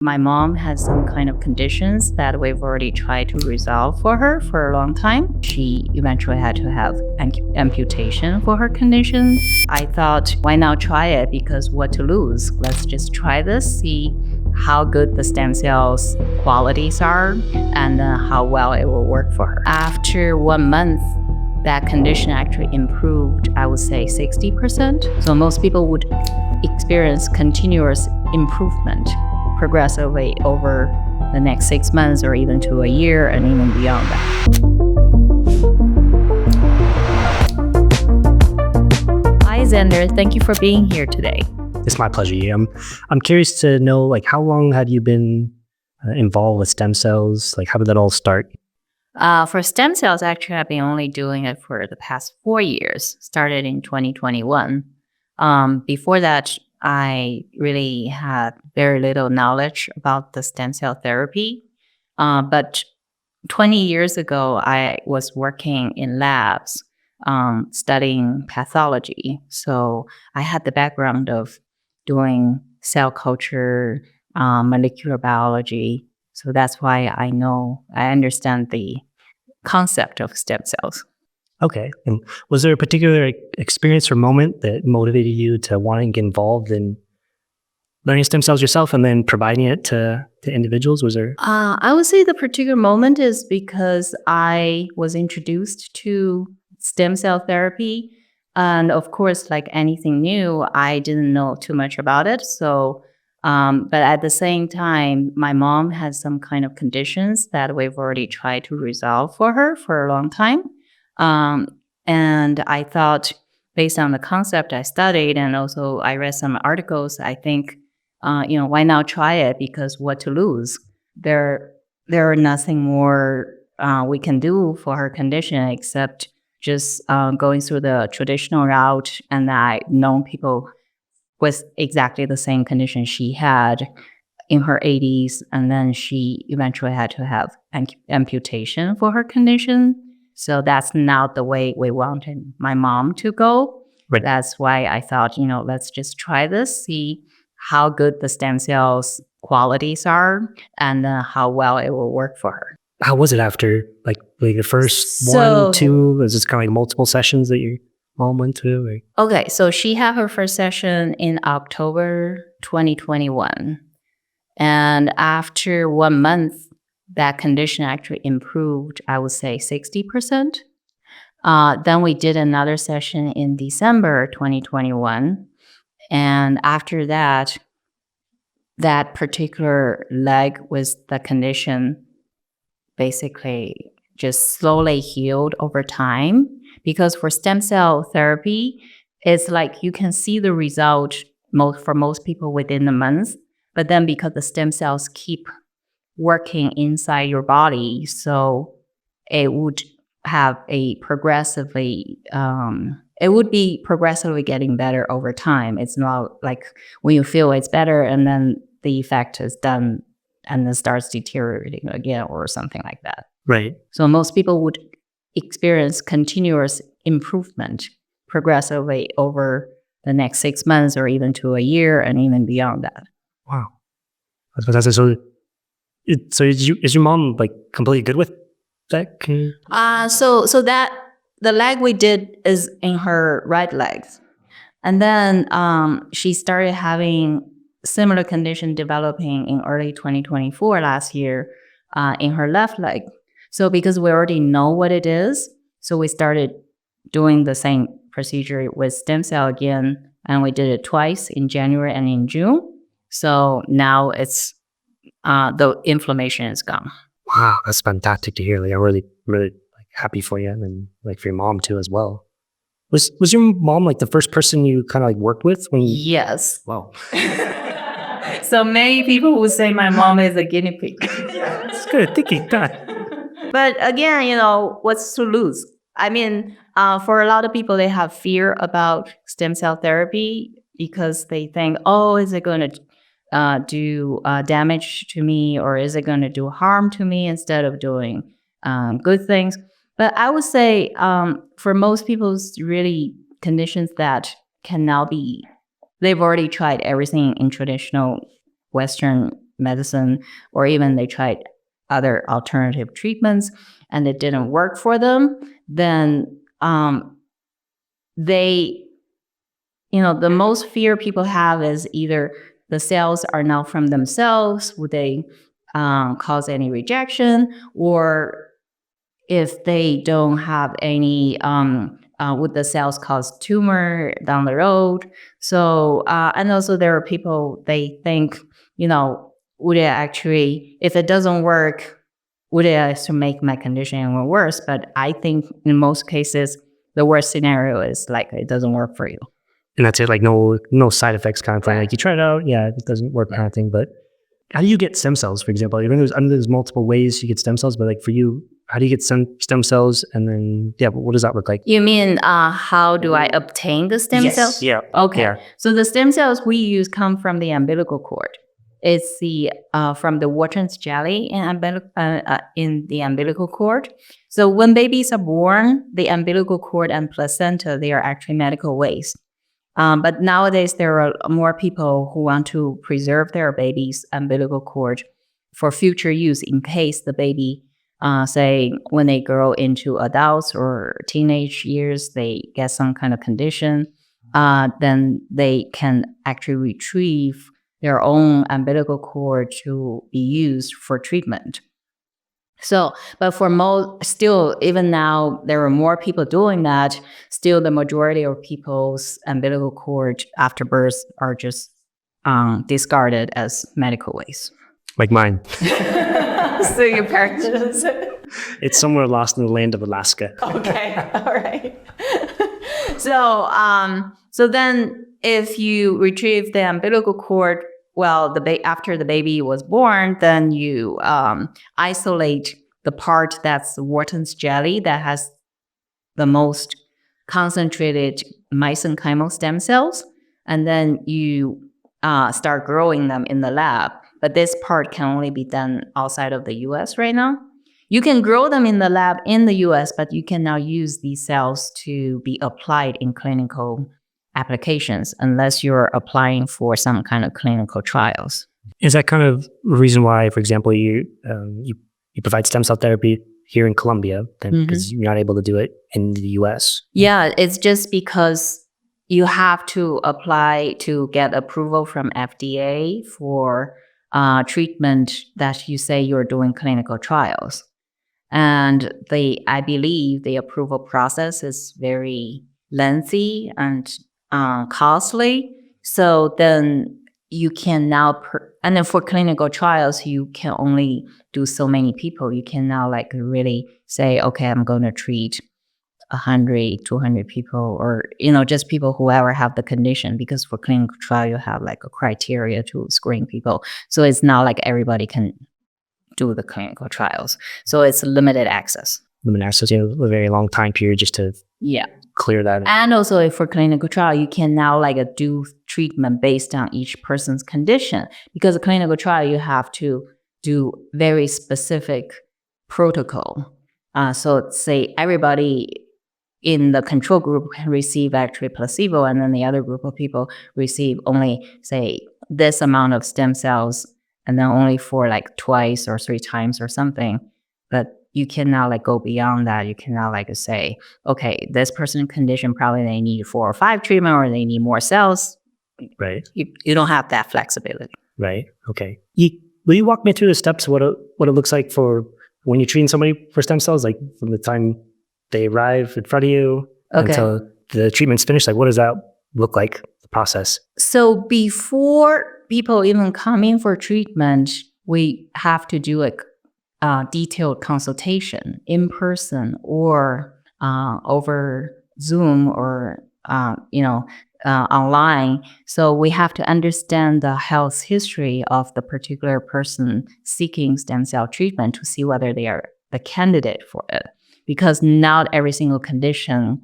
My mom has some kind of conditions that we've already tried to resolve for her for a long time. She eventually had to have amputation for her condition. I thought, why not try it? Because what to lose? Let's just try this, see how good the stem cells qualities are, and how well it will work for her. After 1 month, that condition actually improved, I would say 60%. So most people would experience continuous improvement progressively over the next 6 months or even to a year and even beyond that. Hi, Xander. Thank you for being here today. It's my pleasure. I'm curious to know, like, how long had you been involved with stem cells? Like, how did that all start? For stem cells, actually, I've been only doing it for the past 4 years, started in 2021. Before that, I really had very little knowledge about the stem cell therapy. But 20 years ago, I was working in labs studying pathology. So I had the background of doing cell culture, molecular biology. So that's why I understand the concept of stem cells. Okay. And was there a particular experience or moment that motivated you to want to get involved in learning stem cells yourself and then providing it to individuals? Was there? I would say the particular moment is because I was introduced to stem cell therapy. And of course, like anything new, I didn't know too much about it. So, but at the same time, my mom has some kind of conditions that we've already tried to resolve for her for a long time. And I thought, based on the concept I studied, and also I read some articles, I think, why not try it? Because what to lose? There are nothing more we can do for her condition except just going through the traditional route. And I've known people with exactly the same condition she had in her 80s, and then she eventually had to have amputation for her condition. So that's not the way we wanted my mom to go. Right. That's why I thought, let's just try this, see how good the stem cells qualities are, and how well it will work for her. How was it after, like the first So- 1, 2? Was this kind of like multiple sessions that your mom went to? Or? Okay, so she had her first session in October 2021. And after 1 month, that condition actually improved, I would say 60%. Then we did another session in December 2021. And after that, that particular leg with the condition basically just slowly healed over time. Because for stem cell therapy, it's like you can see the result for most people within a month. But then because the stem cells keep working inside your body, so it would have it would be progressively getting better over time. It's not like when you feel it's better and then the effect is done and then starts deteriorating again or something like that. Right. So most people would experience continuous improvement progressively over the next 6 months or even to a year and even beyond that. Wow. That's fantastic. So is your mom like completely good with that? So that the leg we did is in her right leg. And then she started having similar condition developing in early 2024 last year in her left leg. So because we already know what it is, so we started doing the same procedure with stem cell again, and we did it twice in January and in June. So now it's the inflammation is gone. Wow, that's fantastic to hear. Like, I'm really, really like, happy for you, and like for your mom too as well. Was your mom like the first person you kind of like worked with when you? Yes. Wow. So many people would say my mom is a guinea pig. It's good thinking that. But again, what's to lose? I mean, for a lot of people, they have fear about stem cell therapy because they think, oh, is it going to do damage to me, or is it going to do harm to me instead of doing good things? But I would say for most people's really conditions that can now be, they've already tried everything in traditional Western medicine, or even they tried other alternative treatments and it didn't work for them, then they, the most fear people have is either the cells are not from themselves, would they cause any rejection, or if they don't have any, would the cells cause tumor down the road? So, and also there are people, they think, would it actually, if it doesn't work, would it actually make my condition even worse? But I think in most cases, the worst scenario is like it doesn't work for you. And that's it, like no side effects kind of thing. Like you try it out, yeah, it doesn't work kind of thing. But how do you get stem cells, for example? I know there's multiple ways you get stem cells, but like for you, how do you get stem cells? And then, what does that look like? You mean how do I obtain the stem cells? Yeah. Okay. Yeah. So the stem cells we use come from the umbilical cord. It's the from the Wharton's jelly in the umbilical cord. So when babies are born, the umbilical cord and placenta, they are actually medical waste. But nowadays, there are more people who want to preserve their baby's umbilical cord for future use in case the baby, say, when they grow into adults or teenage years, they get some kind of condition, then they can actually retrieve their own umbilical cord to be used for treatment. So, but for still, even now, there are more people doing that. Still, the majority of people's umbilical cord after birth are just discarded as medical waste. Like mine. So your parents It's somewhere lost in the land of Alaska. Okay, all right. So then if you retrieve the umbilical cord, well, after the baby was born, then you isolate the part that's Wharton's jelly that has the most concentrated mesenchymal stem cells, and then you start growing them in the lab. But this part can only be done outside of the U.S. right now. You can grow them in the lab in the U.S., but you can now use these cells to be applied in clinical applications unless you're applying for some kind of clinical trials. Is that kind of the reason why, for example, you provide stem cell therapy here in Colombia, because you're not able to do it in the U.S.? Yeah, it's just because you have to apply to get approval from FDA for treatment that you say you're doing clinical trials. And I believe the approval process is very lengthy and costly. So then you can now, and then for clinical trials, you can only do so many people. You can now like really say, okay, I'm going to treat 100, 200 people, or, just people who ever have the condition, because for clinical trial, you have like a criteria to screen people. So it's not like everybody can do the clinical trials. So it's limited access. Limited access, a very long time period just to clear that. And also for clinical trial, you can now like do treatment based on each person's condition, because a clinical trial, you have to do very specific protocol. So say everybody in the control group can receive actually placebo, and then the other group of people receive only, say, this amount of stem cells, and then only for like twice or 3 times or something. But you can now like go beyond that. You can now like say, okay, this person's condition, probably they need 4 or 5 treatment, or they need more cells. Right. You don't have that flexibility. Right. Okay. Will you walk me through the steps, what it looks like for when you're treating somebody for stem cells, like from the time they arrive in front of you until the treatment's finished? Like, what does that look like, the process? So before people even come in for treatment, we have to do a detailed consultation in person or over Zoom or online. So we have to understand the health history of the particular person seeking stem cell treatment to see whether they are the candidate for it, because not every single condition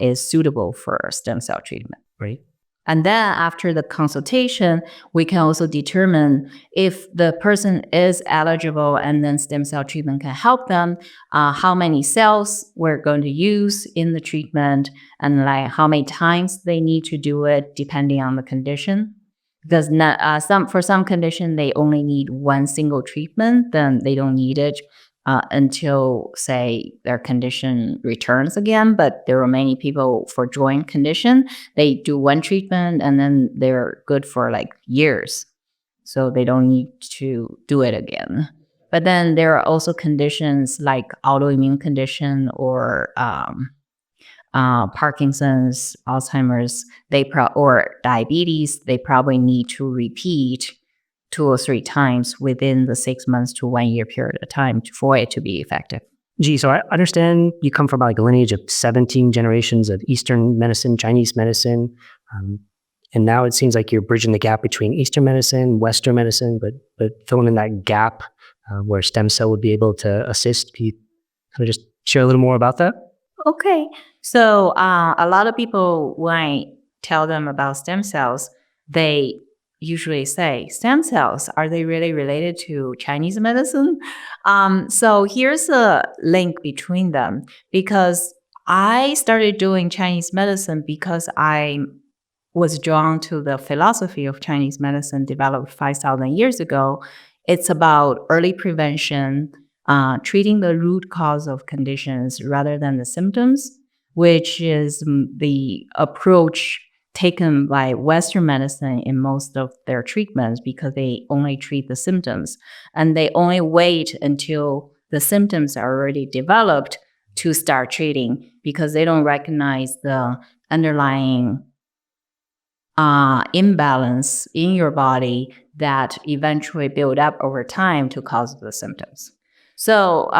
is suitable for stem cell treatment. Right. And then after the consultation, we can also determine if the person is eligible and then stem cell treatment can help them, how many cells we're going to use in the treatment, and like how many times they need to do it depending on the condition. because for some condition they only need one single treatment, then they don't need it until, say, their condition returns again. But there are many people for joint condition, they do one treatment and then they're good for like years. So they don't need to do it again. But then there are also conditions like autoimmune condition or Parkinson's, Alzheimer's, or diabetes. They probably need to repeat 2 or 3 times within the 6 months to 1 year period of time for it to be effective. Gee, so I understand you come from like a lineage of 17 generations of Eastern medicine, Chinese medicine, and now it seems like you're bridging the gap between Eastern medicine, Western medicine, but filling in that gap where stem cell would be able to assist. Can you kind of just share a little more about that? Okay. So a lot of people, when I tell them about stem cells, they usually say, stem cells, are they really related to Chinese medicine? So here's a link between them, because I started doing Chinese medicine because I was drawn to the philosophy of Chinese medicine developed 5,000 years ago. It's about early prevention, treating the root cause of conditions rather than the symptoms, which is the approach taken by Western medicine in most of their treatments, because they only treat the symptoms and they only wait until the symptoms are already developed to start treating, because they don't recognize the underlying imbalance in your body that eventually build up over time to cause the symptoms. So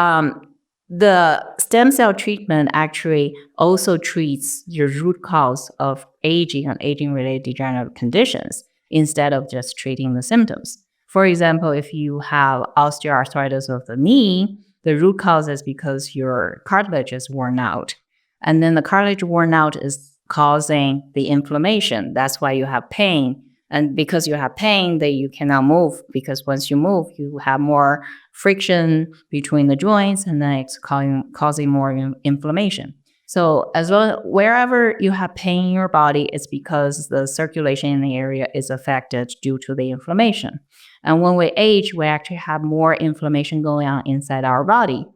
the stem cell treatment actually also treats your root cause of aging and aging-related degenerative conditions instead of just treating the symptoms. For example, if you have osteoarthritis of the knee, the root cause is because your cartilage is worn out. And then the cartilage worn out is causing the inflammation. That's why you have pain. And because you have pain, that you cannot move, because once you move, you have more friction between the joints, and then it's causing more inflammation. So as well, wherever you have pain in your body, it's because the circulation in the area is affected due to the inflammation. And when we age, we actually have more inflammation going on inside our body.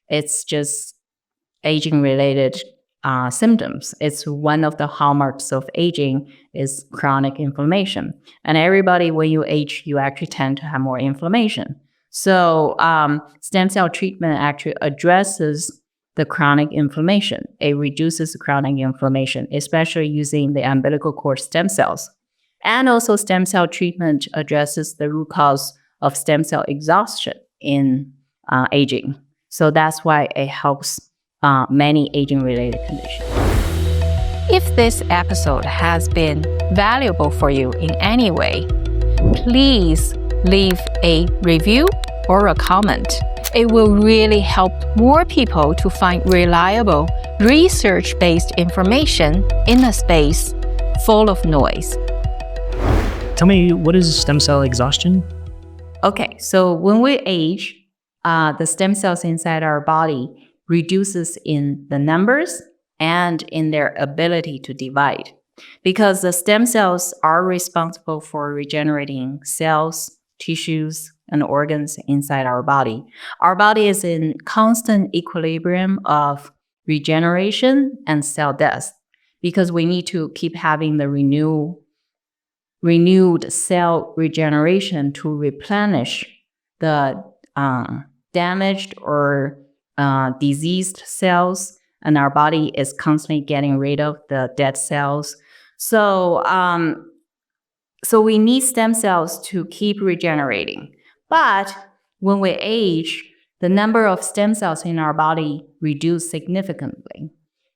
It's just aging-related symptoms. It's one of the hallmarks of aging is chronic inflammation. And everybody, when you age, you actually tend to have more inflammation. So stem cell treatment actually addresses the chronic inflammation. It reduces the chronic inflammation, especially using the umbilical cord stem cells. And also stem cell treatment addresses the root cause of stem cell exhaustion in aging. So that's why it helps many aging-related conditions. If this episode has been valuable for you in any way, please leave a review or a comment. It will really help more people to find reliable, research-based information in a space full of noise. Tell me, what is stem cell exhaustion? Okay, so when we age, the stem cells inside our body reduces in the numbers and in their ability to divide, because the stem cells are responsible for regenerating cells, tissues, and organs inside our body. Our body is in constant equilibrium of regeneration and cell death, because we need to keep having the renewed cell regeneration to replenish the damaged or diseased cells, and our body is constantly getting rid of the dead cells. So we need stem cells to keep regenerating. But when we age, the number of stem cells in our body reduce significantly.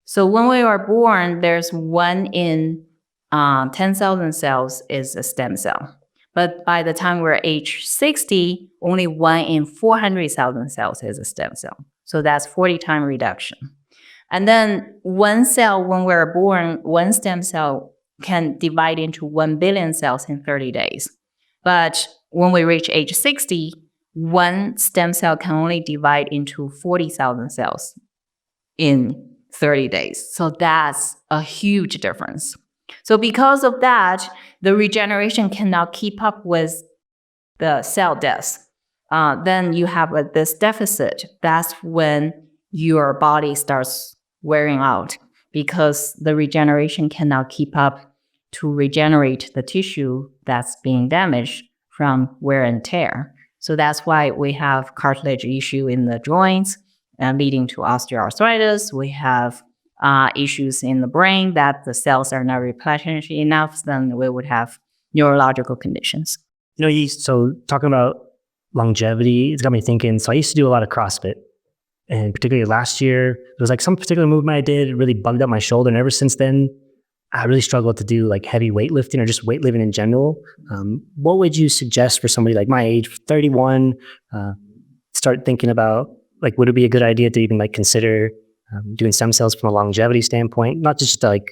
So when we are born, there's 1 in 10,000 cells is a stem cell. But by the time we're age 60, only 1 in 400,000 cells is a stem cell. So that's 40-time reduction. And then one cell, when we're born, one stem cell can divide into 1 billion cells in 30 days. But when we reach age 60, one stem cell can only divide into 40,000 cells in 30 days. So that's a huge difference. So because of that, the regeneration cannot keep up with the cell death. Then you have this deficit. That's when your body starts wearing out because the regeneration cannot keep up to regenerate the tissue that's being damaged from wear and tear. So that's why we have cartilage issue in the joints leading to osteoarthritis. We have issues in the brain that the cells are not replenished enough, then we would have neurological conditions. So talking about longevity, it's got me thinking. So I used to do a lot of CrossFit. And particularly last year, there was like some particular movement I did, it really bugged up my shoulder. And ever since then, I really struggled to do like heavy weightlifting or just weightlifting in general. What would you suggest for somebody like my age, 31, start thinking about, like, would it be a good idea to even like consider doing stem cells from a longevity standpoint, not just to like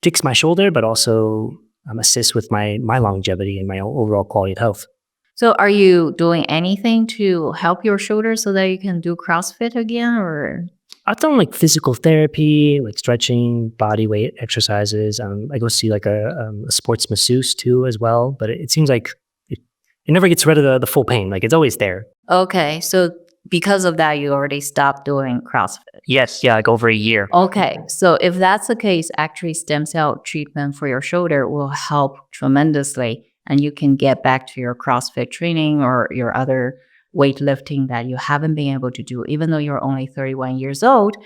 fix my shoulder, but also assist with my longevity and my overall quality of health? So are you doing anything to help your shoulder so that you can do CrossFit again, or? I've done like physical therapy, like stretching, body weight exercises. I go see like a sports masseuse too as well, but it seems like it never gets rid of the full pain. Like it's always there. Okay, so because of that, you already stopped doing CrossFit? Yes, yeah, like over a year. Okay, so if that's the case, actually stem cell treatment for your shoulder will help tremendously, and you can get back to your CrossFit training or your other weightlifting that you haven't been able to do, even though you're only 31 years old,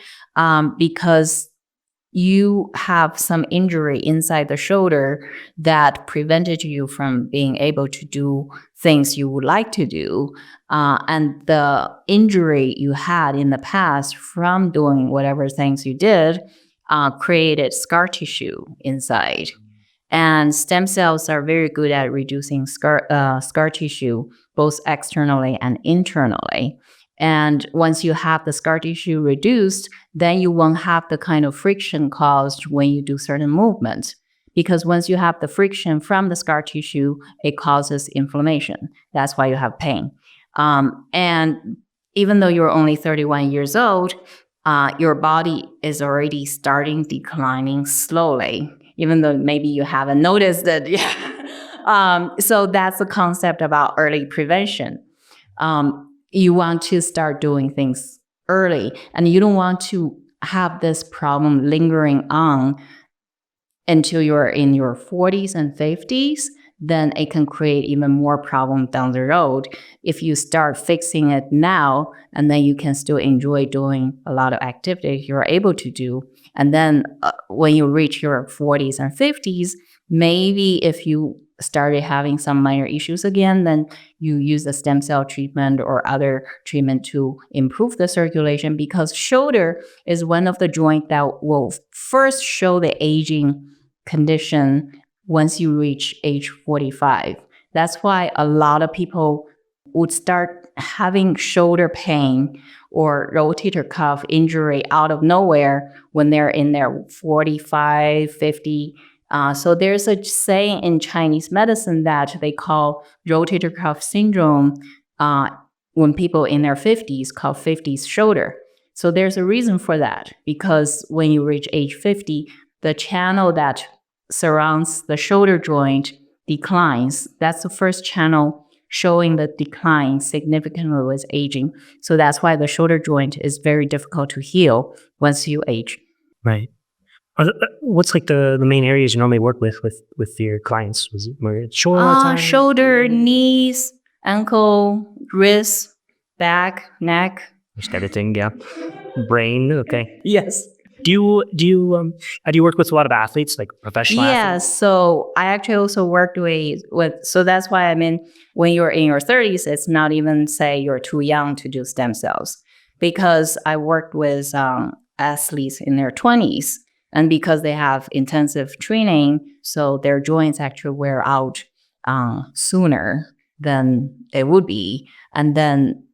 because you have some injury inside the shoulder that prevented you from being able to do things you would like to do. And the injury you had in the past from doing whatever things you did created scar tissue inside. And stem cells are very good at reducing scar tissue, both externally and internally. And once you have the scar tissue reduced, then you won't have the kind of friction caused when you do certain movements. Because once you have the friction from the scar tissue, it causes inflammation. That's why you have pain. And even though you're only 31 years old, your body is already starting declining slowly, even though maybe you haven't noticed it. So that's the concept about early prevention. You want to start doing things early, and you don't want to have this problem lingering on until you're in your 40s and 50s. Then it can create even more problem down the road. If you start fixing it now, and then you can still enjoy doing a lot of activities you're able to do. And then when you reach your 40s and 50s, maybe if you started having some minor issues again, then you use the stem cell treatment or other treatment to improve the circulation, because shoulder is one of the joints that will first show the aging condition once you reach age 45. That's why a lot of people would start having shoulder pain or rotator cuff injury out of nowhere when they're in their 45, 50. So there's a saying in Chinese medicine that they call rotator cuff syndrome when people in their 50s call 50s shoulder. So there's a reason for that, because when you reach age 50, the channel that surrounds the shoulder joint declines. That's the first channel showing the decline significantly with aging. So that's why the shoulder joint is very difficult to heal once you age. Right. What's like the main areas you normally work with your clients? Was it more shoulder all the time? Shoulder, knees, ankle, wrist, back, neck. Just everything, yeah. Brain, okay. Yes. Do you work with a lot of athletes, like professional athletes? Yes. So I actually also worked with, so that's why I mean, when you're in your 30s, it's not even say you're too young to do stem cells, because I worked with athletes in their 20s. And because they have intensive training, so their joints actually wear out sooner than they would be. And then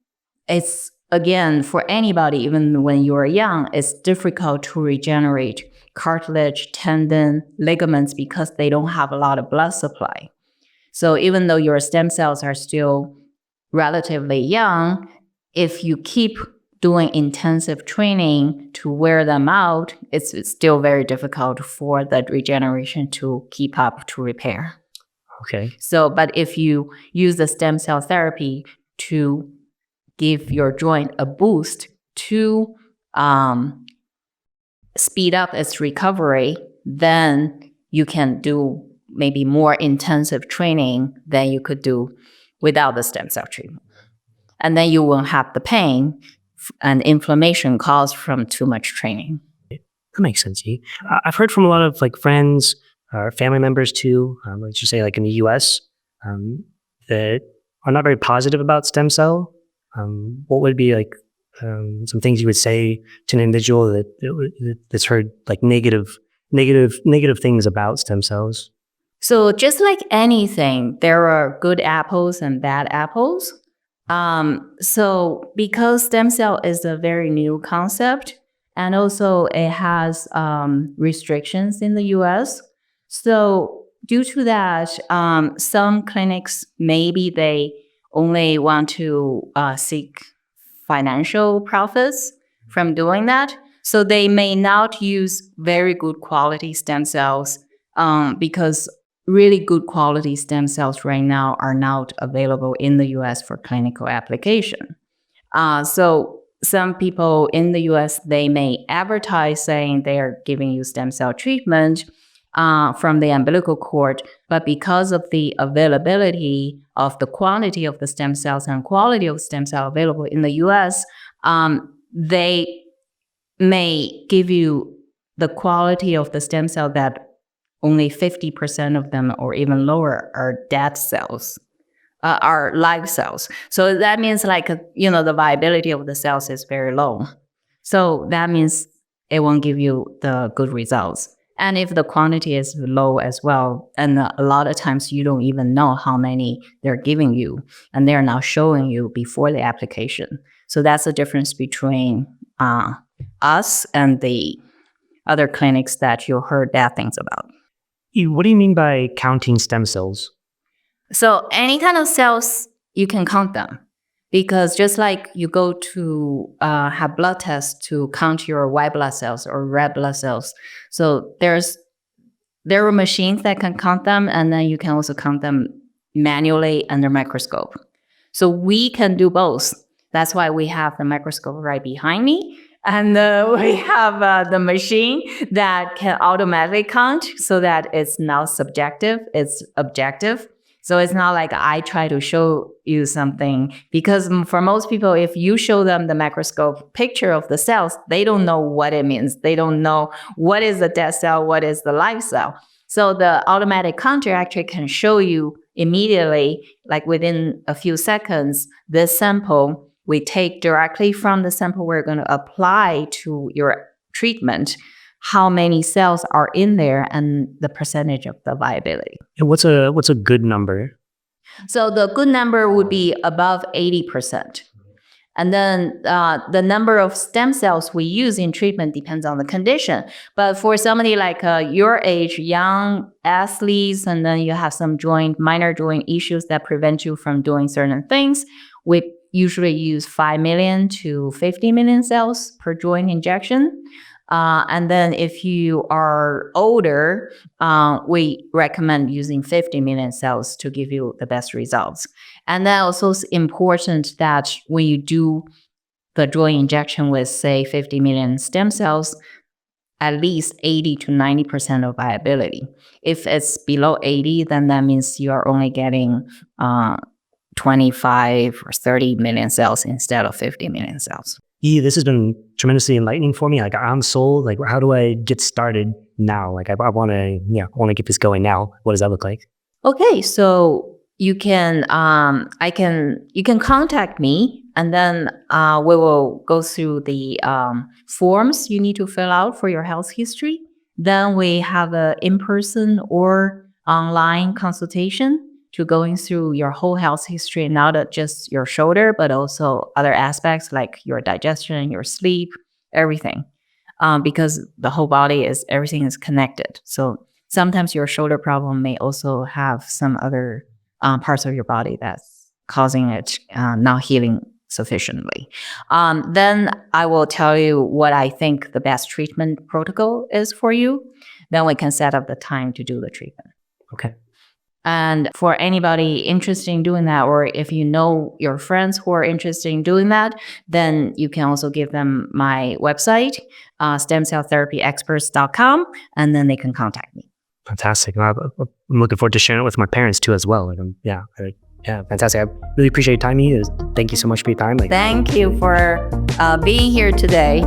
it's, again, for anybody, even when you're young, it's difficult to regenerate cartilage, tendon, ligaments, because they don't have a lot of blood supply. So even though your stem cells are still relatively young, if you keep doing intensive training to wear them out, it's still very difficult for the regeneration to keep up to repair. Okay. So, but if you use the stem cell therapy to give your joint a boost to speed up its recovery, then you can do maybe more intensive training than you could do without the stem cell treatment. And then you won't have the pain and inflammation caused from too much training. That makes sense. I've heard from a lot of like friends or family members too, let's just say like in the US, that are not very positive about stem cell. What would be like some things you would say to an individual that's heard like negative things about stem cells? So just like anything, there are good apples and bad apples. So because stem cell is a very new concept, and also it has restrictions in the US. So due to that, some clinics, maybe they only want to seek financial profits from doing that. So they may not use very good quality stem cells because really good quality stem cells right now are not available in the US for clinical application. So some people in the US, they may advertise saying they are giving you stem cell treatment from the umbilical cord, but because of the availability of the quantity of the stem cells and quality of stem cell available in the US, they may give you the quality of the stem cell that only 50% of them or even lower are dead cells, are live cells. So that means like, the viability of the cells is very low. So that means it won't give you the good results. And if the quantity is low as well, and a lot of times you don't even know how many they're giving you, and they're now showing you before the application. So that's the difference between us and the other clinics that you heard bad things about. What do you mean by counting stem cells? So any kind of cells, you can count them. Because just like you go to have blood tests to count your white blood cells or red blood cells. So there are machines that can count them, and then you can also count them manually under microscope. So we can do both. That's why we have the microscope right behind me. And we have the machine that can automatically count so that it's not subjective, it's objective. So it's not like I try to show you something, because for most people, if you show them the microscope picture of the cells, they don't know what it means. They don't know what is the dead cell, what is the live cell. So the automatic counter actually can show you immediately, like within a few seconds, this sample we take directly from the sample we're going to apply to your treatment, how many cells are in there and the percentage of the viability. And what's a good number? So the good number would be above 80%. And then the number of stem cells we use in treatment depends on the condition. But for somebody like your age, young athletes, and then you have some minor joint issues that prevent you from doing certain things, we usually use 5 million to 50 million cells per joint injection. And then if you are older, we recommend using 50 million cells to give you the best results. And then also it's important that when you do the joint injection with, say, 50 million stem cells, at least 80 to 90% of viability. If it's below 80, then that means you are only getting 25 or 30 million cells instead of 50 million cells. Yeah, this has been tremendously enlightening for me. Like, I'm sold. Like, how do I get started now? Like, I want to get this going now. What does that look like? Okay, so you can contact me, and then we will go through the forms you need to fill out for your health history. Then we have an in-person or online consultation to going through your whole health history, not just your shoulder, but also other aspects like your digestion, your sleep, everything. Because the whole body everything is connected. So sometimes your shoulder problem may also have some other parts of your body that's causing it not healing sufficiently. Then I will tell you what I think the best treatment protocol is for you. Then we can set up the time to do the treatment. Okay. And for anybody interested in doing that, or if you know your friends who are interested in doing that, then you can also give them my website, stemcelltherapyexperts.com, and then they can contact me. Fantastic. I'm looking forward to sharing it with my parents too as well. Yeah, fantastic. I really appreciate your time. Thank you so much for your time. Thank you for being here today.